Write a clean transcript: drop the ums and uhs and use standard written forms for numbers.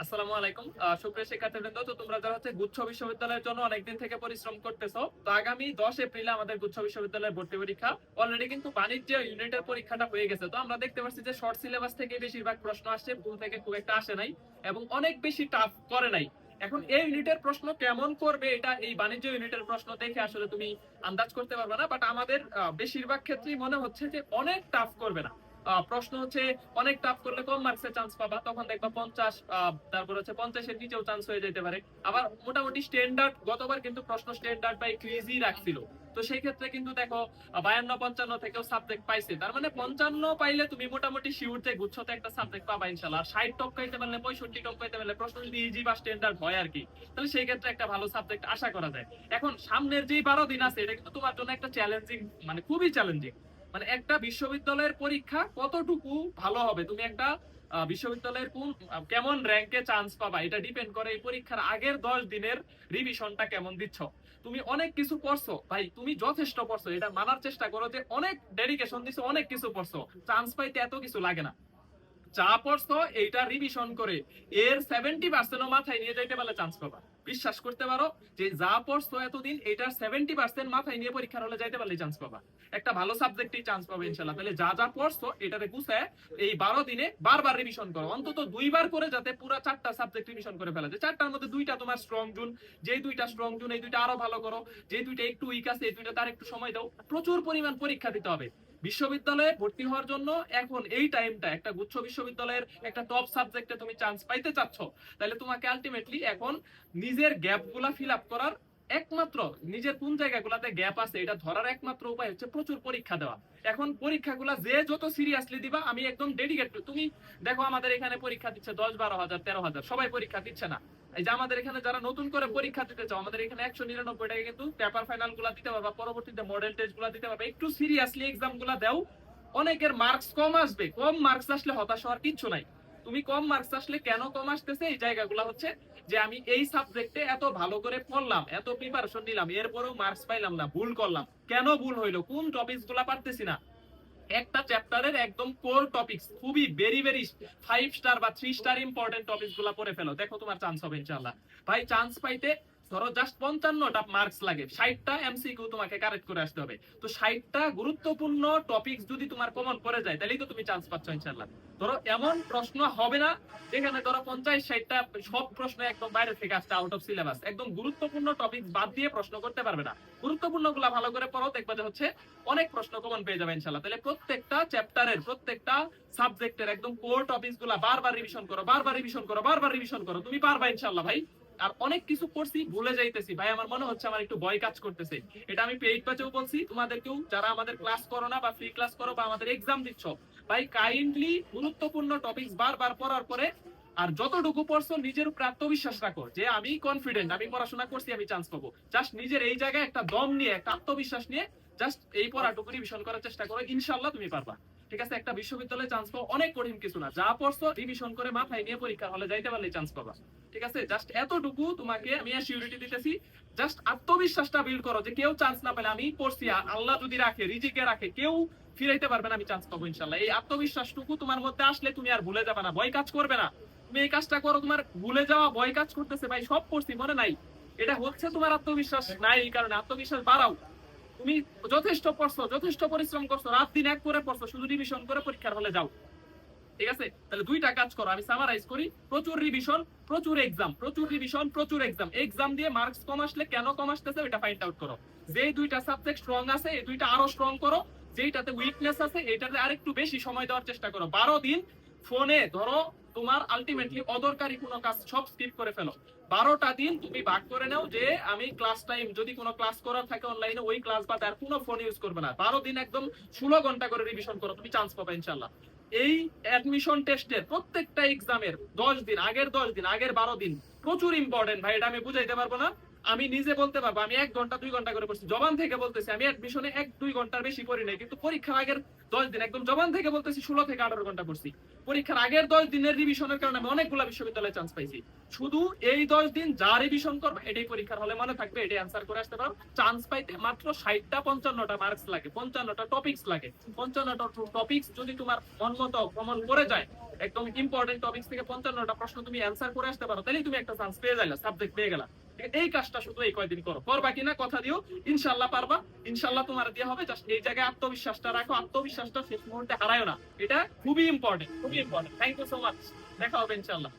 আসসালামু আলাইকুম সুপ্রিয় শিক্ষার্থীবৃন্দ। তো তোমরা যারা হচ্ছে গুচ্ছ বিশ্ববিদ্যালয়ের জন্য অনেকদিন থেকে পরিশ্রম করতেছো, তো আগামী 10 এপ্রিলে আমাদের গুচ্ছ বিশ্ববিদ্যালয়ের ভর্তি পরীক্ষা। অলরেডি কিন্তু বাণিজ্য ইউনিটের পরীক্ষাটা হয়ে গেছে। তো আমরা দেখতে পাচ্ছি যে শর্ট সিলেবাস থেকে বেশিরভাগ প্রশ্ন আসছে, ভুল থেকে খুব একটা আসে নাই এবং অনেক বেশি টাফ করে নাই। এখন এই ইউনিটের প্রশ্ন কেমন করবে এটা এই বাণিজ্য ইউনিটের প্রশ্ন দেখে আসলে তুমি আন্দাজ করতে পারবে না, বাট আমাদের বেশিরভাগ ক্ষেত্রেই মনে হচ্ছে যে অনেক টাফ করবে না। প্রশ্ন হচ্ছে অনেক টাফ করলে কম মার্কসের চান্স পাবা, তখন দেখবা 50, তারপর হচ্ছে 50-এর নিচেও চান্স হয়ে যেতে পারে। আবার মোটামুটি স্ট্যান্ডার্ড, গতবার কিন্তু প্রশ্ন স্ট্যান্ডার্ড বা ক্রিজই রাখছিল। তো সেই ক্ষেত্রে কিন্তু দেখো 52-55 থেকেও সাবজেক্ট পাইছে, তার মানে 55 পাইলে তুমি মোটামুটি শিওর যে গুচ্ছতে একটা সাবজেক্ট পাবা ইনশাল্লাহ। 60 টপ পাইতে পারলে, 65 টপ পাইতে পারলে, প্রশ্ন যদি ইজি বা স্ট্যান্ডার্ড হয় আর কি, তাহলে সেই ক্ষেত্রে একটা ভালো সাবজেক্ট আশা করা যায়। এখন সামনের যে 12 দিন আছে এটা কিন্তু তোমার জন্য একটা চ্যালেঞ্জিং, মানে খুবই চ্যালেঞ্জিং। মানে একটা বিশ্ববিদ্যালয়ের পরীক্ষা কতটুকু ভালো হবে, তুমি একটা বিশ্ববিদ্যালয়ের কোন কেমন র্যাঙ্কে চান্স পাবা, এটা ডিপেন্ড করে এই পরীক্ষার আগের 10 দিনের রিভিশনটা কেমন দিচ্ছ। তুমি অনেক কিছু পড়ছো ভাই, তুমি যথেষ্ট পড়ছো, এটা মানার চেষ্টা করো যে অনেক ডেডিকেশন দিছো, অনেক কিছু পড়ছো। চান্স পাইতে এত কিছু লাগে না। যা পড়ছো এইটা রিভিশন করে এর 70% মাথায় নিয়ে যাইতে পারলে চান্স পাবা। বিশ্বাস করতে পারো যে যা পড়ছো এতদিন এটার 70% মাথায় নিয়ে পরীক্ষার হলে যাইতে পারলে চান্স পাবা। একটা ভালো সাবজেক্টেই চান্স পাবে ইনশাল্লাহ। তাহলে যা যা পড়ছো এটারে গুছায় এই 12 দিনে বারবার রিভিশন করো, অন্তত 2বার করে, যাতে পুরো 4টা সাবজেক্ট রিভিশন করে ফেলা যায়। 4টার মধ্যে 2টা তোমার স্ট্রং জোন, যেই 2টা স্ট্রং জোন এই 2টা আরো ভালো করো, যে 2টা একটু উইক আছে এই 2টা তার একটু সময় দাও। প্রচুর পরিমাণ পরীক্ষা দিতে হবে বিশ্ববিদ্যালয়ে ভর্তি হওয়ার জন্য। এখন এই টাইমটা একটা গুচ্ছ বিশ্ববিদ্যালয়ের একটা টপ সাবজেক্টে তুমি চান্স পাইতে চাচ্ছ, তাহলে তোমাকে আলটিমেটলি এখন নিজের গ্যাপ গুলা ফিল আপ করার একমাত্র, নিজের কোন জায়গাগুলোতে গ্যাপ আছে এটা ধরার একমাত্র উপায় হচ্ছে প্রচুর পরীক্ষা দেওয়া। এখন পরীক্ষাগুলা যে যত সিরিয়াসলি দিবা, আমি একদম ডেডিকেট। তুমি দেখো আমাদের এখানে পরীক্ষা দিচ্ছে 10-12 হাজার, 13 হাজার, সবাই পরীক্ষা দিচ্ছে না। এই যে আমাদের এখানে যারা নতুন করে পরীক্ষা দিতে চাও, আমাদের এখানে 199 টাকা কিন্তু পেপার ফাইনাল গুলা দিতে পারবা, পরবর্তীতে মডেল টেস্ট গুলা দিতে পারবা। একটু সিরিয়াসলি এক্সাম গুলা দাও। অনেকের মার্কস কম আসবে, কম মার্কস আসলে হতাশ হওয়ার কিচ্ছু নাই। তুমি কম মার্কস আসলে কেন কম আসতেছে, এই জায়গাগুলো হচ্ছে যে আমি এই সাবজেক্টে এত ভালো করে পড়লাম, এত প্রিপারেশন নিলাম, এরপরেও মার্কস পাইলাম না, ভুল করলাম। কেন ভুল হইলো, কোন টপিকস গুলা পারতেছি না। একটা চ্যাপ্টারের একদম কোর টপিকস, খুবই ভেরি ভেরি 5 স্টার বা 3 স্টার ইম্পর্টেন্ট টপিকস গুলা পড়ে ফেলো, দেখো তোমার চান্স হবে ইনশাল্লাহ। ভাই চান্স পাইতে ধরো জাস্ট 55টা মার্কস লাগে, 60টা এমসিকিউ তোমাকে কারেক্ট করে আসতে হবে। তো 60টা গুরুত্বপূর্ণ টপিকস যদি তোমার কমন পড়ে যায়, তাহলেই তো তুমি চান্স পাচ্ছ ইনশাল্লাহ। ধরো এমন প্রশ্ন হবে না যেখানে ধরো 50-60টা সব প্রশ্ন একদম বাইরে থেকে আসছে, আউট অফ সিলেবাস, একদম গুরুত্বপূর্ণ টপিক বাদ দিয়ে প্রশ্ন করতে পারবে না। গুরুত্বপূর্ণ গুলা ভালো করে পড়ো, দেখবা যে হচ্ছে অনেক প্রশ্ন কমন পেয়ে যাবে ইনশাল্লাহ। তাহলে প্রত্যেকটা চ্যাপ্টারের, প্রত্যেকটা সাবজেক্টের একদম কোর টপিকস গুলা বারবার রিভিশন করো, বারবার রিভিশন করো, বারবার রিভিশন করো, তুমি পারবা ইনশাল্লাহ ভাই। আর অনেক কিছু করছি ভুলে যাইতেছি ভাই, আমার মনে হচ্ছে আমার একটু ভয় কাজ করতেছে। এটা আমি পেইড ব্যাচেও বলছি তোমাদেরকেও, যারা আমাদের ক্লাস করো না বা ফ্রি ক্লাস করো বা আমাদের এক্সাম দিচ্ছ, ভাই কাইন্ডলি গুরুত্বপূর্ণ টপিকস বারবার পড়ার পরে আর যতটুকু পড়ছো নিজের উপর আত্মবিশ্বাস রাখো যে আমি কনফিডেন্ট, আমি পড়াশোনা করছি, আমি চান্স পাবো। জাস্ট নিজের এই জায়গায় একটা দম নিয়ে, একটা আত্মবিশ্বাস নিয়ে জাস্ট এই পড়াটুকু রিভিশন করার চেষ্টা করো, ইনশাল্লাহ তুমি পারবা। ঠিক আছে, একটা বিশ্ববিদ্যালয়ে চান্স পাওয়া অনেক কঠিন কিছু না, যা পড়ছো রিভিশন করে মাথায় নিয়ে পরীক্ষার হলে যাইতে পারলে চান্স পাবা। ঠিক আছে, জাস্ট এতটুকু তোমাকে আমি সিউরিটি দিতেছি। জাস্ট আত্মবিশ্বাসটা বিল্ড করো যে কেউ চান্স না পেলে, আমি পড়ছি, আল্লাহ যদি রাখে, রিজিকে রাখে, কেউ ফিরাইতে পারবে না, আমি চান্স পাবো ইনশাল্লাহ। এই আত্মবিশ্বাসটুকু তোমার মধ্যে আসলে তুমি আর ভুলে যাবে না, ভয় কাজ করবে না। তুমি এই কাজটা করো, তোমার ভুলে যাওয়া ভয় কাজ করতেছে ভাই, সব পড়ছি মনে নাই, এটা হচ্ছে তোমার আত্মবিশ্বাস নাই। এই কারণে আত্মবিশ্বাস বাড়াও। তুমি যথেষ্ট পড়ছো, যথেষ্ট পরিশ্রম করছো, রাত দিন এক করে পড়ছো, শুধু রিভিশন করে পরীক্ষার হলে যাও। ঠিক আছে, তাহলে 2টা কাজ করো, আমি সামারাইজ করি। প্রচুর রিভিশন, প্রচুর এক্সাম, প্রচুর রিভিশন, প্রচুর এক্সাম। এক্সাম দিয়ে মার্কস কম আসলে কেন কম আসতেছে এটা ফাইন্ড আউট করো। যেই 2টা সাবজেক্ট স্ট্রং আছে এই 2টা আরো স্ট্রং করো, যেইটাতে উইকনেস আছে এইটাতে আরেকটু বেশি সময় দেওয়ার চেষ্টা করো। 12 দিন ফোনে ধরো তোমার আলটিমেটলি অদরকারি কোনো কাজ সব স্কিপ করে ফেলো। 12টা দিন তুমি ভাগ করে নাও যে আমি ক্লাস টাইম, যদি কোনো ক্লাস করার থাকে অনলাইনে, ওই ক্লাস বা তার কোনো ফোন ইউজ করবে না। 12 দিন একদম 16 ঘন্টা করে রিভিশন করো, তুমি চান্স পাবে ইনশাল্লাহ। এই অ্যাডমিশন টেস্টের প্রত্যেকটা এক্সামের 10 দিন, আগের 10 দিন, আগের 12 দিন প্রচুর ইম্পর্টেন্ট ভাই, এটা আমি বুঝাইতে পারবো না। আমি নিজে বলতে পারবো, আমি 1 ঘন্টা 2 ঘন্টা করে পড়ছি, জবান থেকে বলতেছি। আমি অ্যাডমিশনে 1-2 ঘন্টার বেশি পড়ি নাই, কিন্তু পরীক্ষার আগের 10 দিন একদম জবান থেকে বলতেছি 16 থেকে 18 ঘন্টা পড়ছি। পরীক্ষার আগের 10 দিনের রিভিশনের কারণে আমি অনেকগুলো বিশ্ববিদ্যালয়ে চান্স পাইছি। শুধু এই 10 দিন যা রিভিশন করবে এটাই পরীক্ষার হলে মনে থাকবে, এটাই অ্যান্সার করে আসতে পারো। চান্স পাইতে মাত্র 60টা 55টা মার্কস লাগে, 55টা টপিকস লাগে। 55টা টপিকস যদি তোমার মন মতো কমন করে যায়, একদম ইম্পর্টেন্ট টপিক থেকে 55টা প্রশ্ন তুমি অ্যান্সার করে আসতে পারো, তাহলে তুমি একটা চান্স পেয়ে যাইলা, সাবজেক্ট পেয়ে গেলা। এই কাজটা শুধু এই কয়দিন করো, করবা কিনা কথা দিও, ইনশাল্লাহ পারবা, ইনশাল্লাহ তোমার দিয়ে হবে। জাস্ট এই জায়গায় আত্মবিশ্বাসটা রাখো, আত্মবিশ্বাসটা শেষ মুহূর্তে হারায়ও না, এটা খুবই ইম্পর্টেন্ট, খুবই important. Thank you so much, দেখা হবে ইনশাল্লাহ।